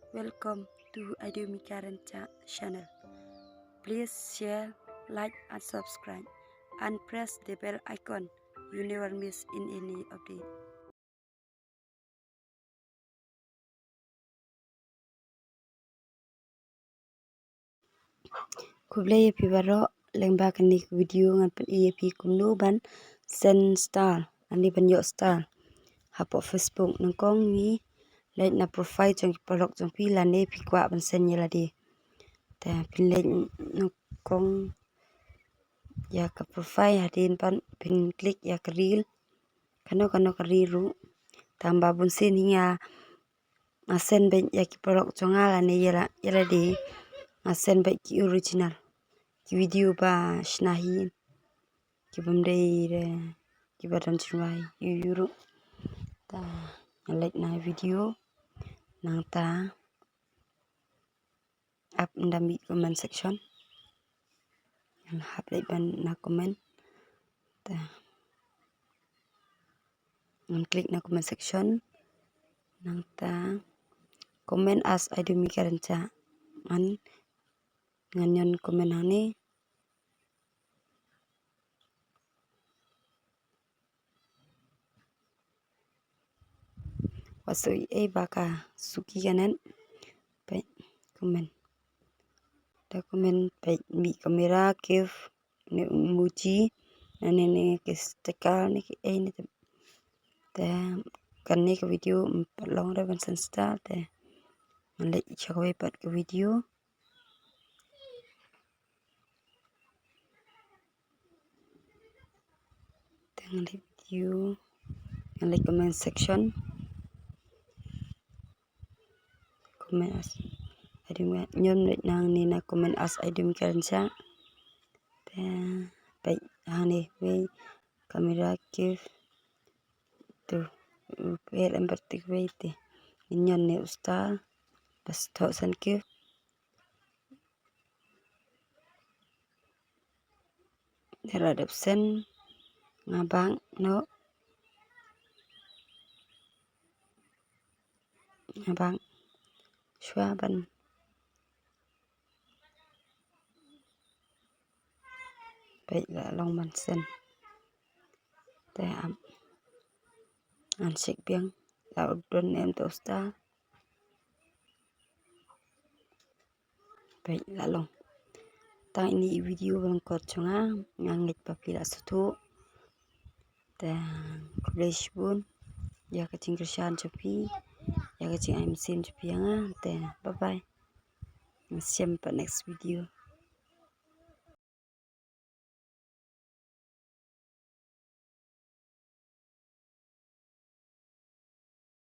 Welcome to Idumi Karen channel. Please share, like and subscribe and press the bell icon. You never miss in any update. Kublai pi baro lengba kani video ngan pen pi kumno ban send star ani ban yo star hapo Facebook nangkong ni like na profile jong polok jong pi lane pi kwa ban send yela di ta pin like nangkong ya ka profile hadin pan pin klik ya ka reel kano ka riru tamba bun sen hinga send ben ya ki polok jonga lane yela di send ben ki original ki video ba shnahin ki bamdei re ki badam chunwai yuru ta like na video nang ta up in the comment section and hap like ban na comment ta and click na comment section nang ta comment as Idumi Karen cha an nganyon comment hani wasoi baka suki kanan pe comment ta comment pe mi kamera kif ne muji ne ke sticker ne ke ne ta kan ne ke video long ra ban star ta le chawai pat ke video ta le video le comment section comment as Idumi nyon le nang ni na comment as Idumi Karen cha ta pe hani we kamera kif tu per empertik we te nyon ne ustar pas tho san kif terhadap sen ngabang no ngabang shwaban baik la long man sen te am an sik biang la udon em to star baik la long ta ini video bang kot chunga ngangit papila sutu te kulesh bun ya kacing kersan cepi ya kacing aim sim cepi anga te bye bye. See you next video.